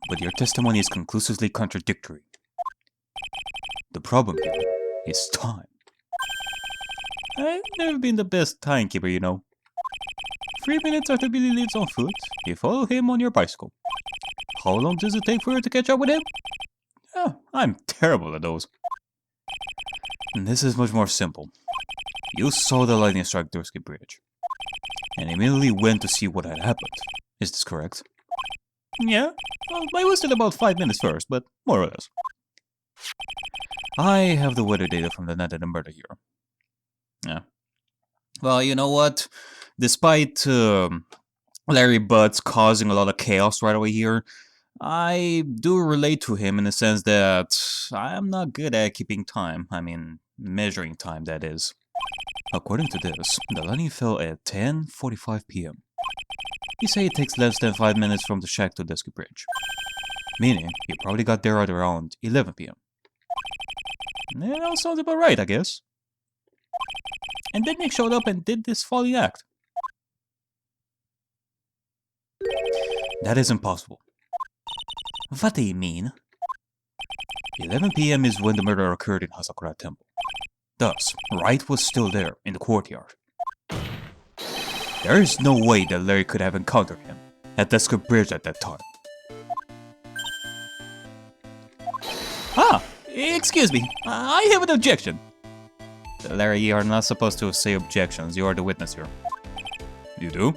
but your testimony is conclusively contradictory. The problem here is time. I've never been the best timekeeper, you know. 3 minutes after Billy leaves on foot, you follow him on your bicycle. How long does it take for you to catch up with him? Oh, I'm terrible at those. And this is much more simple. You saw the lightning strike Dursky Bridge, and immediately went to see what had happened. Is this correct? Yeah, well, I wasted about 5 minutes first, but more or less. I have the weather data from the night of the murder here. Yeah. Well, you know what? Despite Larry Butts causing a lot of chaos right away here, I do relate to him in the sense that I am not good at keeping time. I mean, measuring time, that is. According to this, the lightning fell at 10:45 p.m. You say it takes less than 5 minutes from the shack to Dusky Bridge, meaning you probably got there at around 11 p.m. That all sounds about right, I guess. And then Nick showed up and did this folly act. That is impossible. What do you mean? 11 p.m. is when the murder occurred in Hasakura Temple. Thus, Wright was still there in the courtyard. There is no way that Larry could have encountered him at Dusky Bridge at that time. Ah, excuse me, I have an objection. Larry, you are not supposed to say objections. You are the witness here. You do?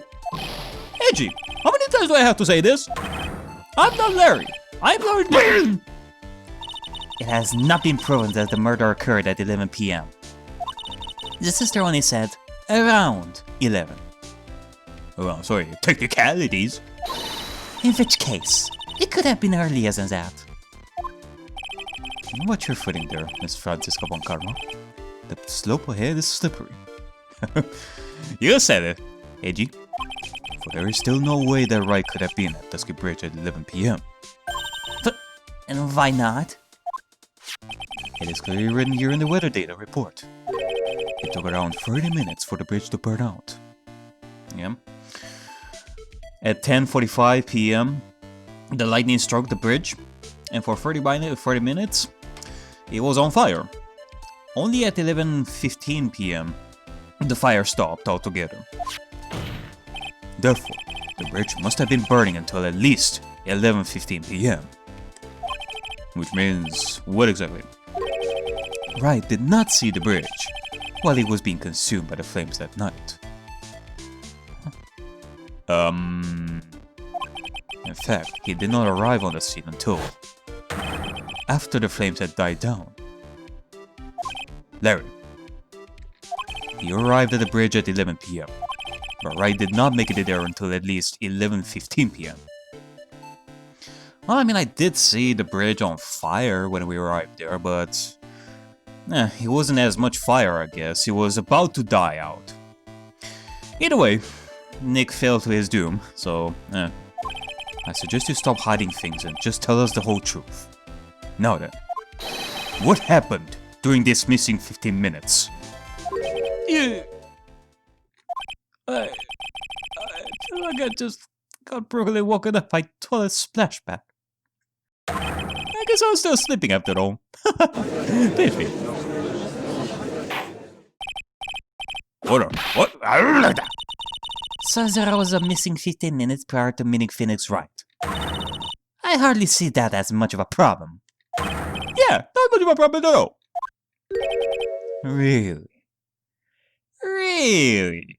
Edgy, how many times do I have to say this? I'm not Larry. I'm Larry. It has not been proven that the murder occurred at 11 p.m. The sister only said around 11. Well, sorry, technicalities. In which case, it could have been earlier than that. Watch your footing there, Miss Francisca Von Karma. The slope ahead is slippery. You said it, Edgy. For there is still no way that Wright could have been at Dusky Bridge at 11 p.m. And why not? It is clearly written here in the weather data report. It took around 30 minutes for the bridge to burn out. Yeah. At 10:45 p.m., the lightning struck the bridge, and for 30 minutes, it was on fire. Only at 11:15 p.m., the fire stopped altogether. Therefore, the bridge must have been burning until at least 11:15 p.m. Which means, what exactly? Wright did not see the bridge while it was being consumed by the flames that night. In fact, he did not arrive on the scene until after the flames had died down. Larry. He arrived at the bridge at 11 p.m. but Wright did not make it there until at least 11:15 p.m. Well, I mean, I did see the bridge on fire when we arrived there, but it wasn't as much fire, I guess. It was about to die out. Either way, Nick fell to his doom, so I suggest you stop hiding things and just tell us the whole truth. Now then, what happened during this missing 15 minutes? Yeah. I feel like I just got brutally woken up by toilet splashback. I guess I was still sleeping after all. Please me. Hold on, what? So there was a missing 15 minutes prior to meeting Phoenix Wright. I hardly see that as much of a problem. Yeah, not much of a problem at all. Really? Really?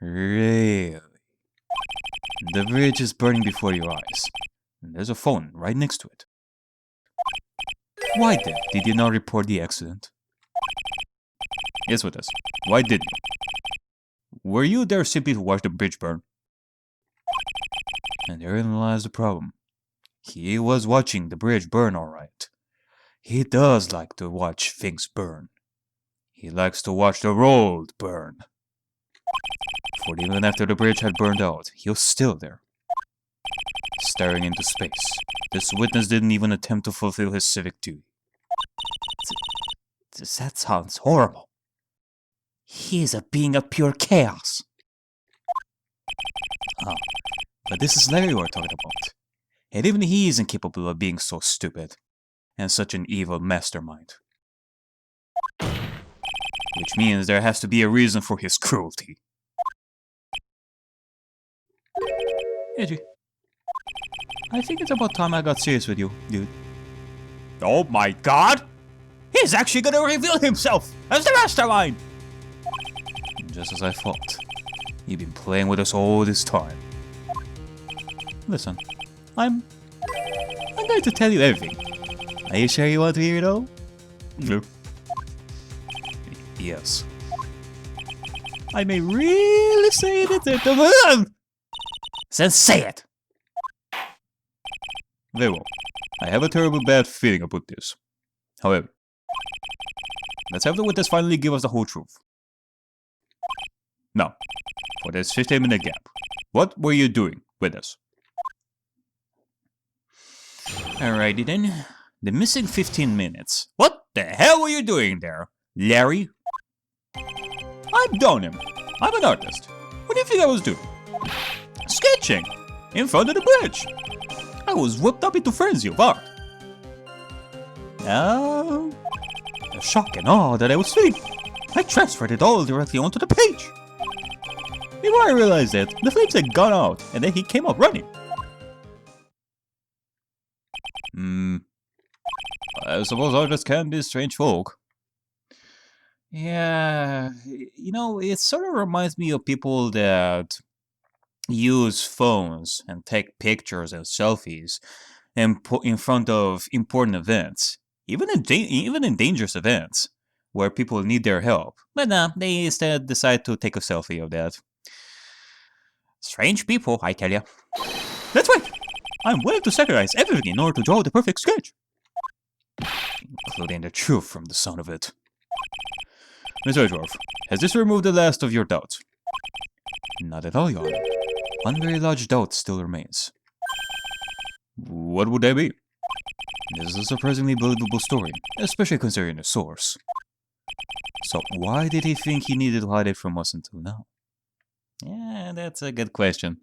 Really? The bridge is burning before your eyes. And there's a phone right next to it. Why then did you not report the accident? Yes, with us. Why didn't you? Were you there simply to watch the bridge burn? And therein lies the problem. He was watching the bridge burn, alright. He does like to watch things burn. He likes to watch the road burn. For even after the bridge had burned out, he was still there, staring into space. This witness didn't even attempt to fulfill his civic duty. That sounds horrible. He is a being of pure chaos. But this is Larry we're talking about. And even he isn't capable of being so stupid, and such an evil mastermind. Which means there has to be a reason for his cruelty. Edgy, I think it's about time I got serious with you, dude. Oh my god! He's actually gonna reveal himself as the mastermind! Just as I thought. You've been playing with us all this time. Listen, I'm going to tell you everything. Are you sure you want to hear it all? No. Yes. I may really say it at the moment. Then say it! Very well. I have a terrible bad feeling about this. However, let's have the witness finally give us the whole truth. Now, for this 15-minute gap, what were you doing with us? Alrighty then. The missing 15 minutes. What the hell were you doing there, Larry? I'm Donim. I'm an artist. What do you think I was doing? Sketching! In front of the bridge! I was whipped up into frenzy of art. The shock and awe that I was feeling, I transferred it all directly onto the page. Before I realized it, the flames had gone out, and then he came up running. I suppose artists can be strange folk. Yeah, you know, it sort of reminds me of people that use phones and take pictures and selfies and put in front of important events, even in dangerous events where people need their help. But nah, they instead decide to take a selfie of that. Strange people, I tell ya. That's right. I'm willing to sacrifice everything in order to draw the perfect sketch, including the truth from the sound of it. Miss Edgeworth, has this removed the last of your doubts? Not at all, Your Honor. One very large doubt still remains. What would that be? This is a surprisingly believable story, especially considering the source. So why did he think he needed to hide it from us until now? Yeah, that's a good question.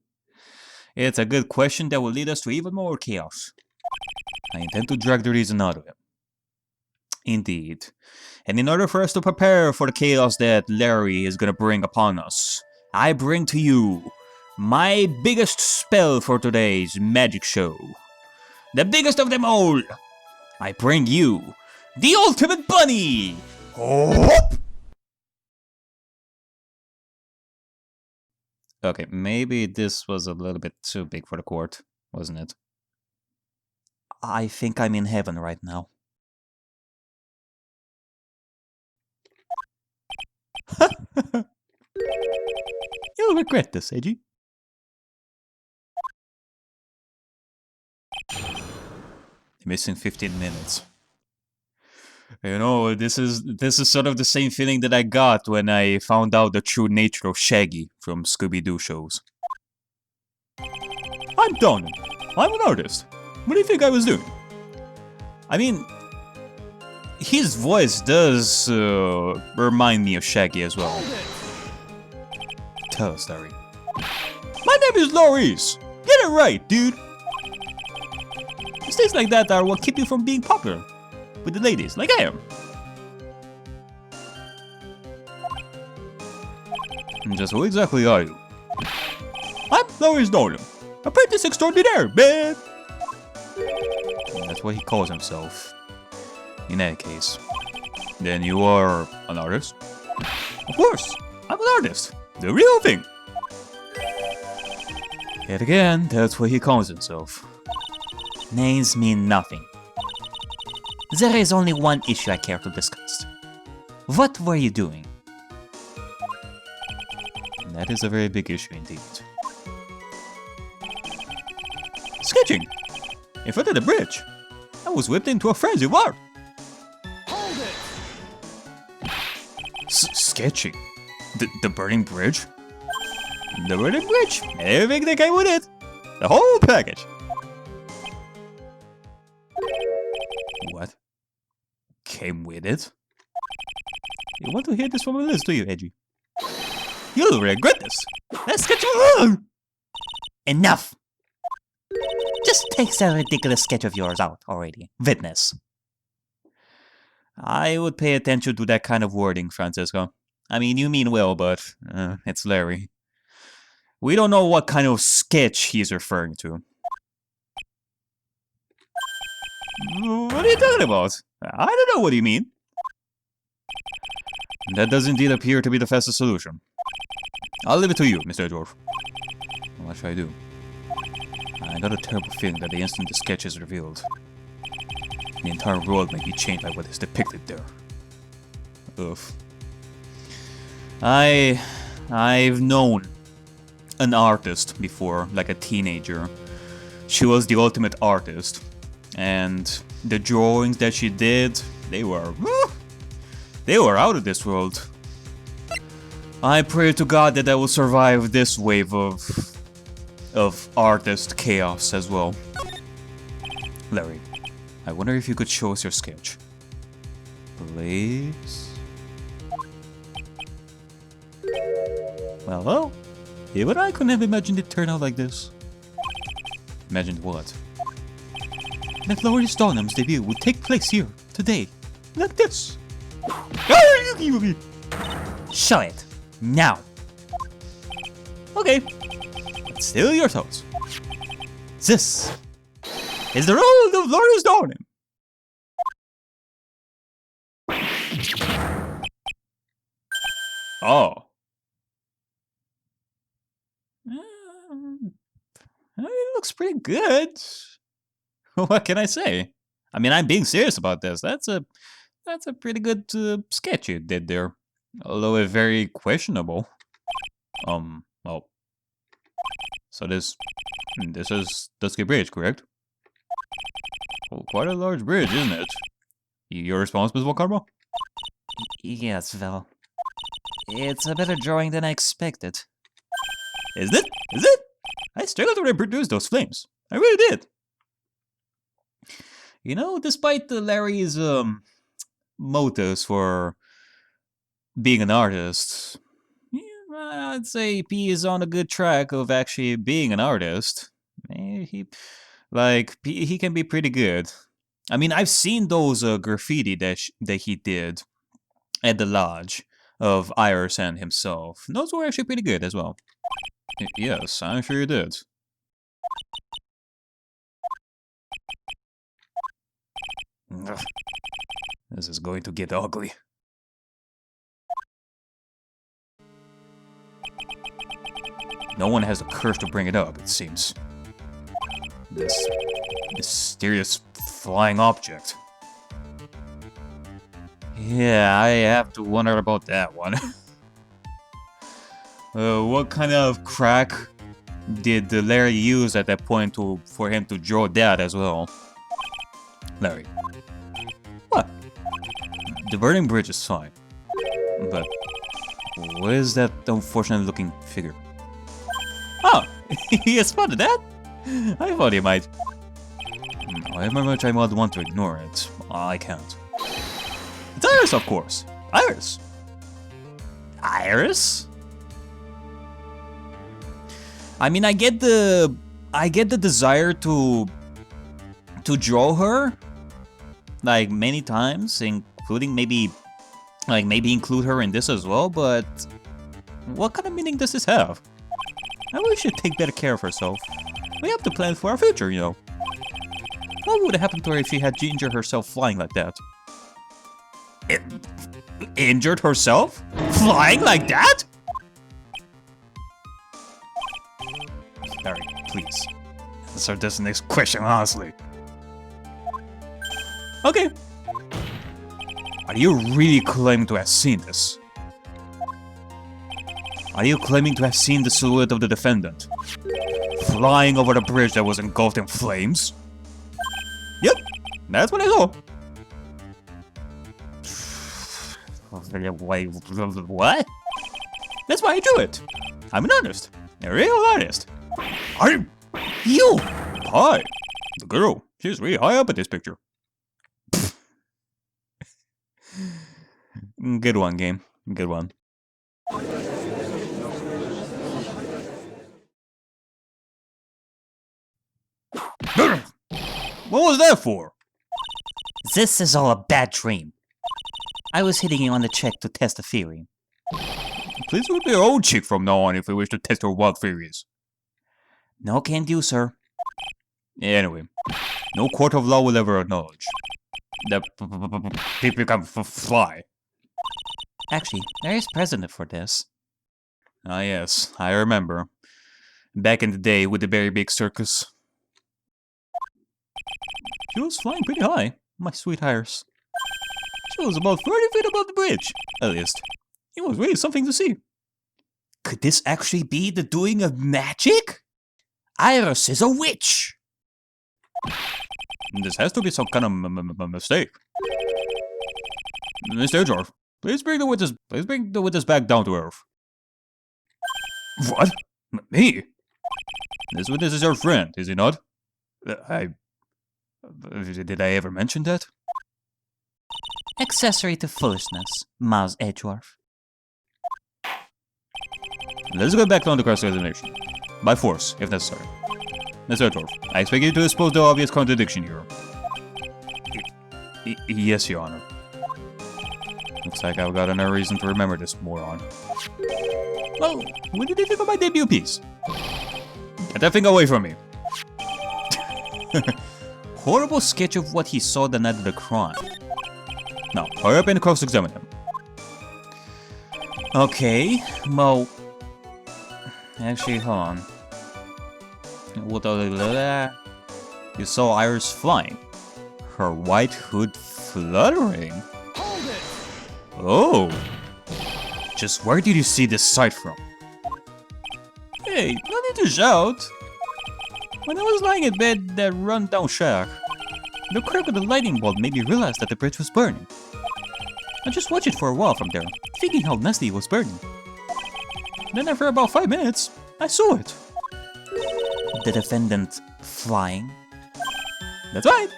It's a good question that will lead us to even more chaos. I intend to drag the reason out of him. Indeed. And in order for us to prepare for the chaos that Larry is gonna bring upon us, I bring to you my biggest spell for today's magic show. The biggest of them all! I bring you the Ultimate Bunny! Whoop! Okay, maybe this was a little bit too big for the court, wasn't it? I think I'm in heaven right now. You'll regret this, Edgy. Missing 15 minutes. You know, this is sort of the same feeling that I got when I found out the true nature of Shaggy from Scooby-Doo shows. I'm Don. I'm an artist. What do you think I was doing? I mean, his voice does remind me of Shaggy as well. Tell us, Larry. My name is Laurice. Get it right, dude. Mistakes like that are what keep you from being popular with the ladies, like I am. And just who exactly are you? I'm Laurice Nolan, apprentice extraordinaire, man. And that's what he calls himself. In any case, then you are an artist? Of course, I'm an artist. The real thing. Yet again, that's what he calls himself. Names mean nothing. There is only one issue I care to discuss. What were you doing? That is a very big issue indeed. Sketching! In front of the bridge! I was whipped into a frenzy of art! Hold it! Sketching? The burning bridge? The burning bridge! Everything that came with it! The whole package! What? Came with it? You want to hear this from a list, do you, Edgy? You'll regret this! Let's get you on! Enough! Just take that ridiculous sketch of yours out already. Witness. I would pay attention to that kind of wording, Francisco. I mean, you mean well, but it's Larry. We don't know what kind of sketch he's referring to. What are you talking about? I don't know what you mean. That does indeed appear to be the fastest solution. I'll leave it to you, Mr. Edgeworth. What should I do? I got a terrible feeling that the instant the sketch is revealed, the entire world may be changed by what is depicted there. Oof. I've known an artist before, like a teenager. She was the ultimate artist, and the drawings that she did, they were out of this world. I pray to God that I will survive this wave of artist chaos as well. Larry, I wonder if you could show us your sketch. Please? Well, even I couldn't have imagined it turn out like this. Imagined what? That Laurie Stonham's debut would take place here, today, like this. Show it, now. Okay, but still your thoughts. This is the role of Laurie Stonham. Oh. It looks pretty good. What can I say? I mean, I'm being serious about this. That's a pretty good sketch you did there, although it's very questionable. Well, so this is Dusky Bridge, correct? Well, quite a large bridge, isn't it? You're responsible for Karma? Yes, well, it's a better drawing than I expected. Is it? Is it? I struggled to reproduce those flames. I really did. You know, despite Larry's motives for being an artist, yeah, I'd say P is on a good track of actually being an artist. He can be pretty good. I mean, I've seen those graffiti that he did at the lodge of Iris and himself. Those were actually pretty good as well. Yes, I'm sure you did. Ugh. This is going to get ugly. No one has the courage to bring it up, it seems. This mysterious flying object. Yeah, I have to wonder about that one. What kind of crack did Larry use at that point for him to draw that as well? Larry. What? The burning bridge is fine. But what is that unfortunate looking figure? Oh, he has spotted that? I thought he might. However much I might want to ignore it, I can't. It's Iris, of course. Iris. Iris? I mean, I get the desire to draw her, like, many times, including maybe include her in this as well, but what kind of meaning does this have? I wish she'd take better care of herself. We have to plan for our future, you know. What would have happened to her if she had injured herself flying like that? Injured herself? Flying like that? Larry, please. Answer this next question honestly. Okay. Are you really claiming to have seen this? Are you claiming to have seen the silhouette of the defendant flying over the bridge that was engulfed in flames? Yep, that's what I saw. Wait, what? That's why I drew it. I'm an artist. A real artist. Are you? Hi. The girl. She's really high up in this picture. Good one, game. Good one. What was that for? This is all a bad dream. I was hitting you on the cheek to test a theory. Please look at your own cheek from now on if you wish to test your wild theories. No can do, sir. Anyway, no court of law will ever acknowledge that people can fly. Actually, there is precedent for this. Ah yes, I remember. Back in the day with the very big circus. She was flying pretty high, my sweet Iris. She was about 30 feet above the bridge, at least. It was really something to see. Could this actually be the doing of magic? Iris is a witch! This has to be some kind of mistake. Mr. Edgeworth, please bring the witness back down to earth. What? Me? This witness is your friend, is he not? Did I ever mention that? Accessory to foolishness, Miles Edgeworth. Let's go back on the cross-examination. By force, if necessary. Mr. Edgeworth, I expect you to expose the obvious contradiction here. Yes, Your Honor. Looks like I've got no reason to remember this moron. Well, what did you think of my debut piece? Get that thing away from me. Horrible sketch of what he saw the night of the crime. Now, hurry up and cross-examine him. Okay, well... Actually, hold on. You saw Iris flying. Her white hood fluttering. Hold it! Oh. Just where did you see this sight from? Hey, no need to shout. When I was lying in bed in that run-down shack, the crack of the lightning bolt made me realize that the bridge was burning. I just watched it for a while from there, thinking how nasty it was burning. Then after about 5 minutes, I saw it. The defendant flying? That's right.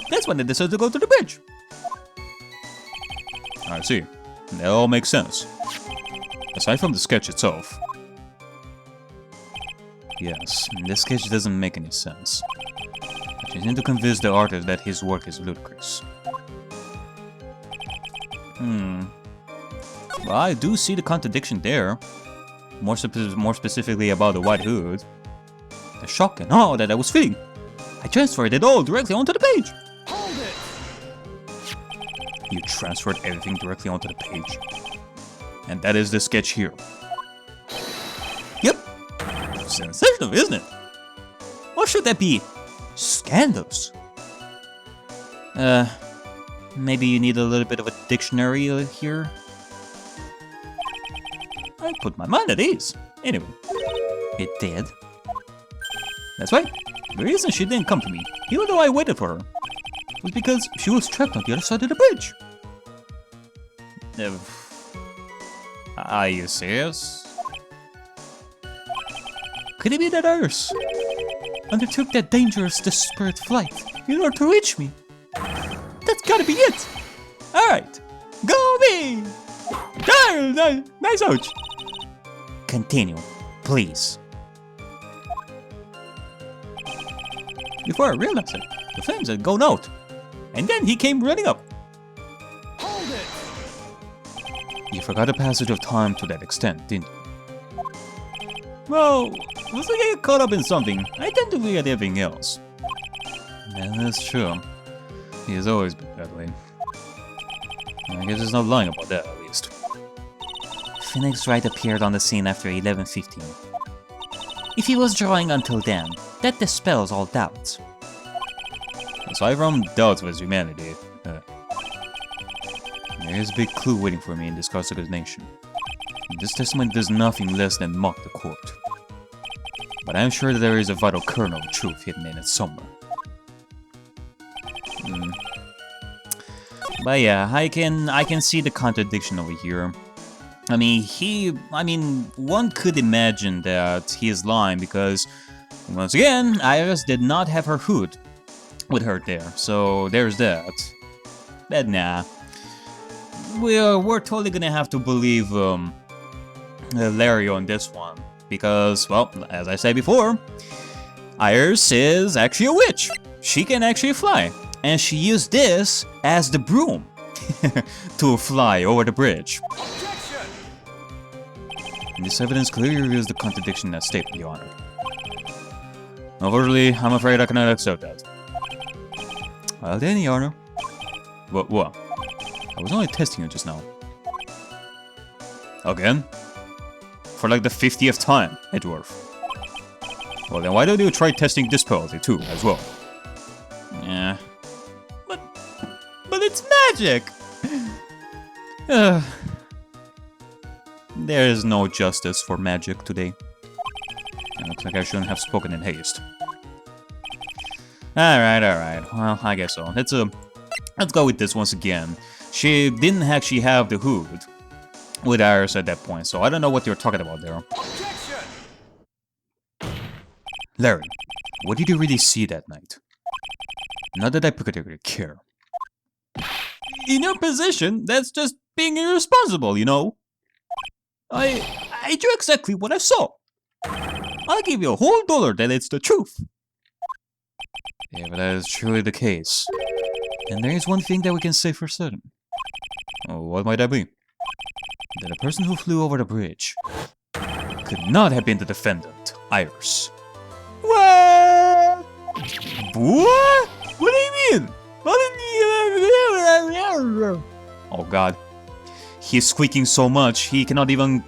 That's when they decided to go to the bridge. I see. That all makes sense. Aside from the sketch itself. Yes, this sketch doesn't make any sense. I just need to convince the artist that his work is ludicrous. Well, I do see the contradiction there. More specifically about the white hood. The shock and awe that I was feeling. I transferred it all directly onto the page. Hold it! You transferred everything directly onto the page. And that is the sketch here. Yep. Sensational, isn't it? Or should that be scandalous? Maybe you need a little bit of a dictionary here. I put my mind at ease. Anyway. It did. That's right. The reason she didn't come to me, even though I waited for her, was because she was trapped on the other side of the bridge. Are you serious? Could it be that Iris undertook that dangerous, desperate flight in order to reach me? That's gotta be it! Alright, go me! Nice ouch! Continue, please. Before I realized it, the flames had gone out, and then he came running up. Hold it! You forgot the passage of time to that extent, didn't you? Well, once I get caught up in something, I tend to forget everything else. Yeah, that's true. He has always been that way. I guess he's not lying about that, at least. Phoenix Wright appeared on the scene after 11:15. If he was drawing until then, that dispels all doubts. Aside from doubts of his humanity, there is a big clue waiting for me in this cross-examination. This testimony does nothing less than mock the court. But I am sure that there is a vital kernel of truth hidden in it somewhere. But yeah, I can see the contradiction over here. I mean, one could imagine that he is lying because, once again, Iris did not have her hood with her there, so there's that. But nah, we're totally gonna have to believe Larry on this one because, well, as I said before, Iris is actually a witch. she can actually fly. And she used this as the broom to fly over the bridge. Objection! This evidence clearly reveals the contradiction as stated, Your Honor. Unfortunately, I'm afraid I cannot accept that. Well then, Your Honor. What? I was only testing you just now. Again? For like the 50th time, Edgeworth. Well then, why don't you try testing this penalty too, as well? Yeah. But it's magic! There is no justice for magic today. It looks like I shouldn't have spoken in haste. Alright. Well, I guess so. Let's go with this once again. She didn't actually have the hood with Iris at that point, so I don't know what you're talking about there. Objection! Larry, what did you really see that night? Not that I particularly care. In your position, that's just being irresponsible, you know? I drew exactly what I saw. I'll give you a whole $1 that it's the truth. Yeah, but that is truly the case. And there is one thing that we can say for certain. Oh, what might that be? That the person who flew over the bridge could not have been the defendant, Iris. What? What? What do you mean? Oh god. He's squeaking so much, he cannot even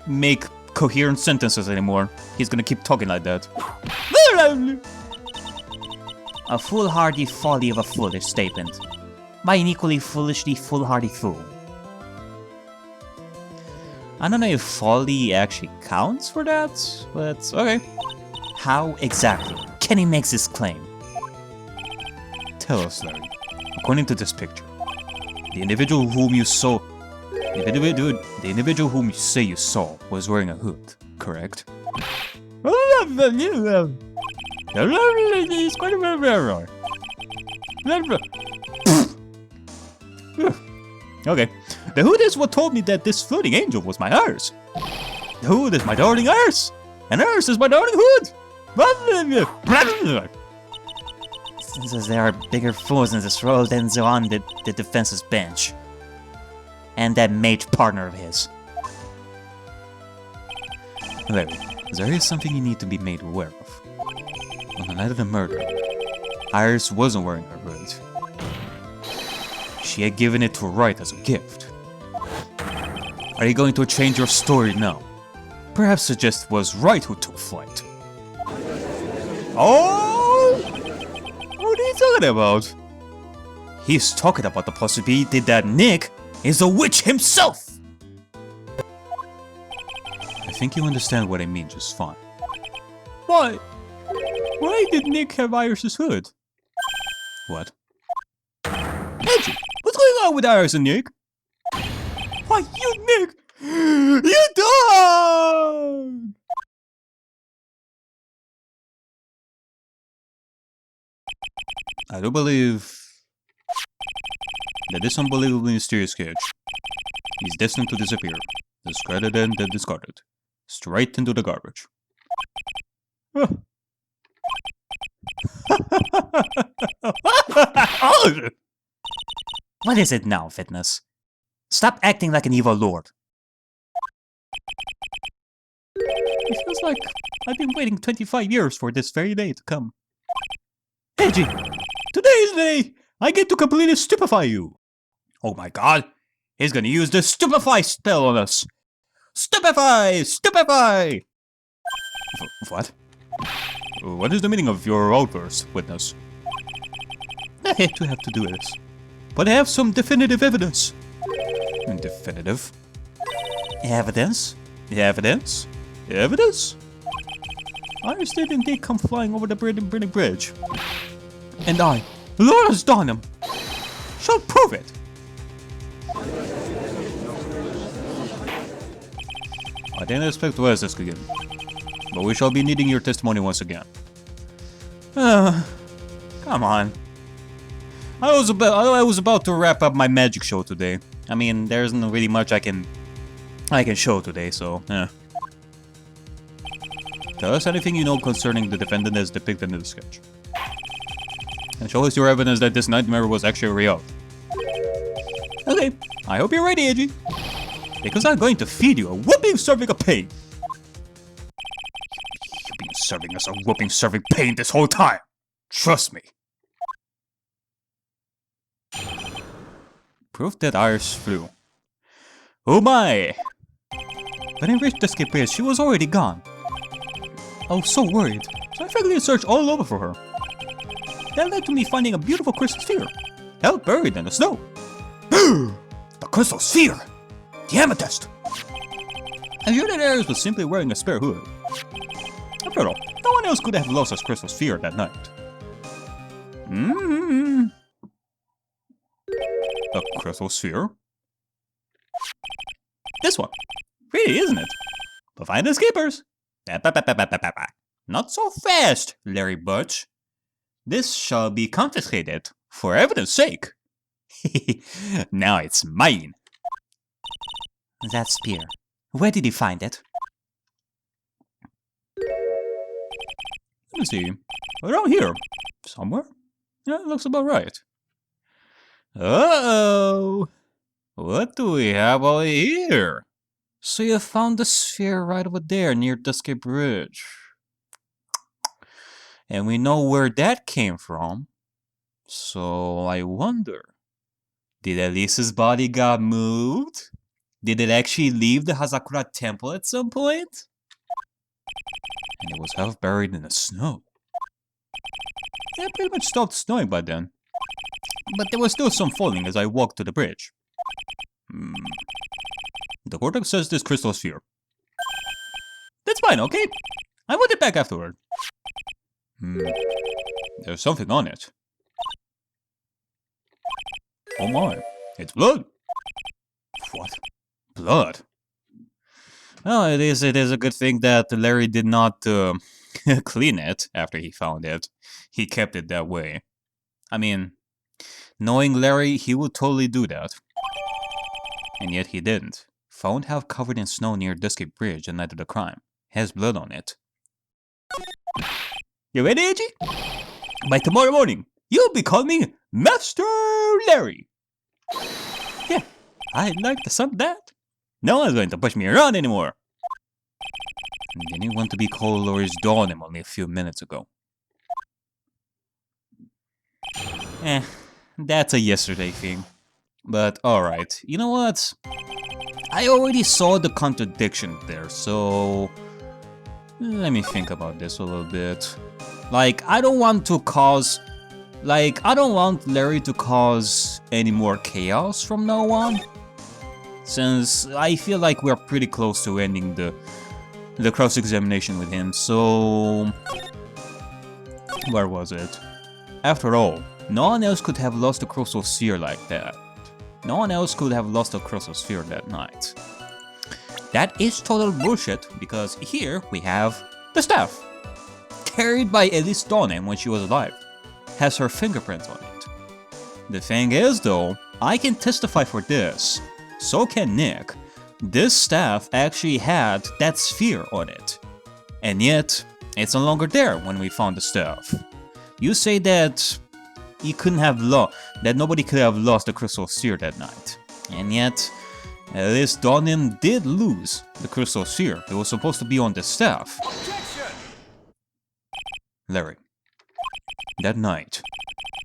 make coherent sentences anymore. He's gonna keep talking like that. A foolhardy folly of a foolish statement. By an equally foolishly foolhardy fool. I don't know if folly actually counts for that, but okay. How exactly can he make this claim? Tell us, Larry. According to this picture, the individual whom you saw, the individual whom you say you saw was wearing a hood, correct? Okay, the hood is what told me that this floating angel was my Iris. The hood is my darling Iris, and Iris is my darling hood. Since there are bigger fools in this world than on the defense's bench. And that mage partner of his. Larry, there is something you need to be made aware of. On the night of the murder, Iris wasn't wearing her hood. She had given it to Wright as a gift. Are you going to change your story now? Perhaps suggest it was Wright who took flight. Oh! What are you talking about? He's talking about the possibility that Nick is a witch himself! I think you understand what I mean just fine. Why? Why did Nick have Iris's hood? What? Edgy, what's going on with Iris and Nick? Why, you Nick! You dog! I do believe that this unbelievably mysterious sketch is destined to disappear, discredited and then discarded, straight into the garbage. What is it now, Fitness? Stop acting like an evil lord. It feels like I've been waiting 25 years for this very day to come. Edgy, today's the day I get to completely stupefy you. Oh my god, he's gonna use the stupefy spell on us. Stupefy! Stupefy! What? What is the meaning of your outburst, Witness? I hate to have to do this, but I have some definitive evidence. Definitive? Evidence? Evidence? Evidence? Iris did indeed come flying over the burning bridge. And I, Lawrence Donham, shall prove it. I didn't expect to ask this again, but we shall be needing your testimony once again. Come on. I was about to wrap up my magic show today. I mean, there isn't really much I can show today, so yeah. Tell us anything you know concerning the defendant as depicted in the sketch. And show us your evidence that this nightmare was actually real. Okay, I hope you're ready, Eiji. Because I'm going to feed you a whooping serving of pain. You've been serving us a whooping serving pain this whole time. Trust me. Proof that Iris flew. Oh my! When I reached the escape bridge, she was already gone. I was so worried, so I frankly searched all over for her. That led to me finding a beautiful crystal sphere, held buried in the snow. The crystal sphere! The amethyst! I'm sure that Ares was simply wearing a spare hood. After all, no one else could have lost his crystal sphere that night. A crystal sphere? This one. Pretty, isn't it? But find the escapers. Not so fast, Larry Butch. This shall be confiscated, for evidence sake. Now it's mine. That spear. Where did you find it? Let me see. Around here. Somewhere? Yeah, it looks about right. Uh-oh! What do we have over here? So you found the sphere right over there near Dusky Bridge. And we know where that came from. So I wonder, did Elise's body got moved? Did it actually leave the Hazakura temple at some point? And it was half buried in the snow. Yeah, it pretty much stopped snowing by then. But there was still some falling as I walked to the bridge. The court says this crystal sphere. That's fine, okay? I want it back afterward. There's something on it. Oh my, it's blood. What? Blood? Well, it is a good thing that Larry did not clean it after he found it. He kept it that way. I mean, knowing Larry, he would totally do that. And yet he didn't. Found half covered in snow near Dusky Bridge the night of the crime. Has blood on it. You ready, Eiji? By tomorrow morning, you'll be calling me Master Larry. Yeah, I like the sound of that. No one's going to push me around anymore. Didn't want to be called Laurie's Dawn only a few minutes ago. That's a yesterday thing. But alright, you know what? I already saw the contradiction there, so let me think about this a little bit. Like, I don't want Larry to cause any more chaos from now on. Since I feel like we're pretty close to ending the cross-examination with him, so where was it? After all, no one else could have lost the crystal sphere like that. No one else could have lost the crystal sphere that night. That is total bullshit, because here we have the staff. Carried by Elise Donem when she was alive. Has her fingerprints on it. The thing is though, I can testify for this. So can Nick. This staff actually had that sphere on it. And yet, it's no longer there when we found the staff. You say that that nobody could have lost the crystal sphere that night. And yet, Elise Donem did lose the crystal sphere. It was supposed to be on the staff. Objection! Larry, that night,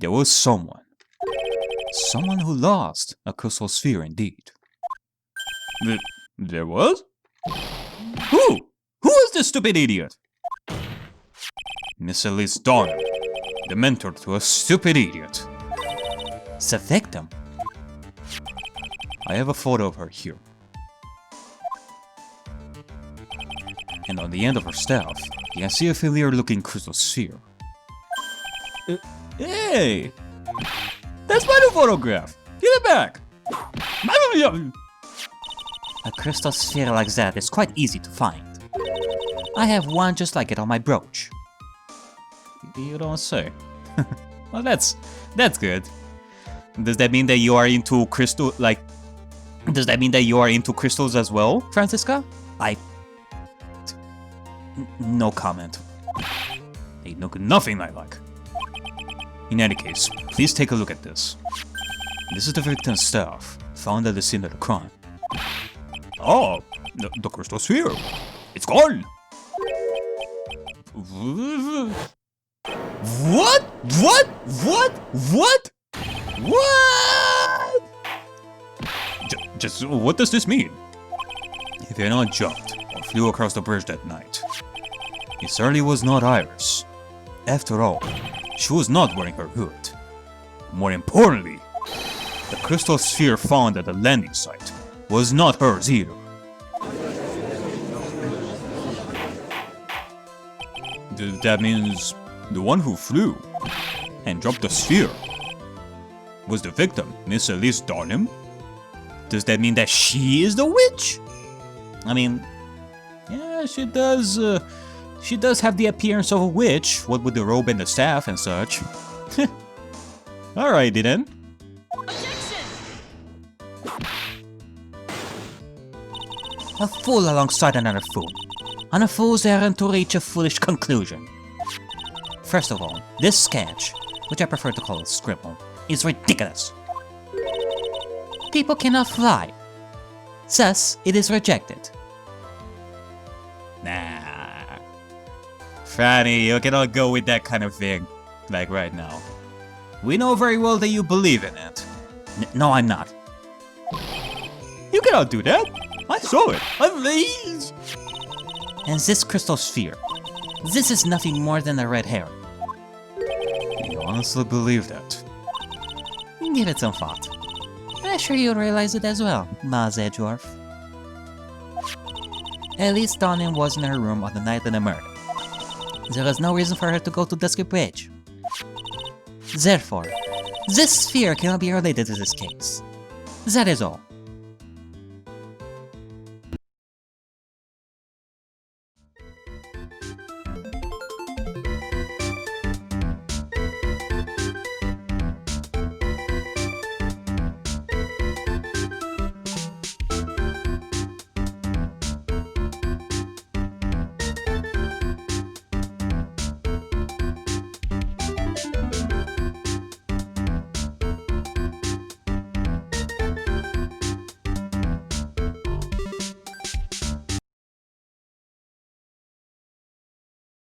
there was someone who lost a crystal sphere indeed. There was? Who? Who is this stupid idiot? Miss Elise Donem, the mentor to a stupid idiot. The victim? I have a photo of her here. And on the end of her staff, you can see a familiar looking crystal sphere. Hey! That's my new photograph! Give it back! A crystal sphere like that is quite easy to find. I have one just like it on my brooch. You don't say. Well, that's good. Does that mean that you are into crystal, does that mean that you are into crystals as well, Francisca? No comment. They look nothing like. In any case, please take a look at this. This is the victim's stuff, found at the scene of the crime. Oh, the crystal sphere. It's gone! What? What? What? What? What? Just what does this mean? If anyone jumped or flew across the bridge that night, it certainly was not Iris. After all, she was not wearing her hood. More importantly, the crystal sphere found at the landing site was not hers either. That means the one who flew and dropped the sphere was the victim, Miss Elise Darnham? Does that mean that she is the witch? I mean, yeah, she does have the appearance of a witch, what with the robe and the staff and such. Alrighty then. A fool alongside another fool. On a fool's errand to reach a foolish conclusion. First of all, this sketch, which I prefer to call a scribble, is ridiculous. People cannot fly. Thus, it is rejected. Nah. Franny, you cannot go with that kind of thing. Like right now. We know very well that you believe in it. No, I'm not. You cannot do that. I saw it. Please. And this crystal sphere. This is nothing more than a red herring. You honestly believe that? Give it some thought. I'm sure you'll realize it as well, Miles Edgeworth. Elise Darnham was in her room on the night of the murder. There was no reason for her to go to Dusky Bridge. Therefore, this sphere cannot be related to this case. That is all.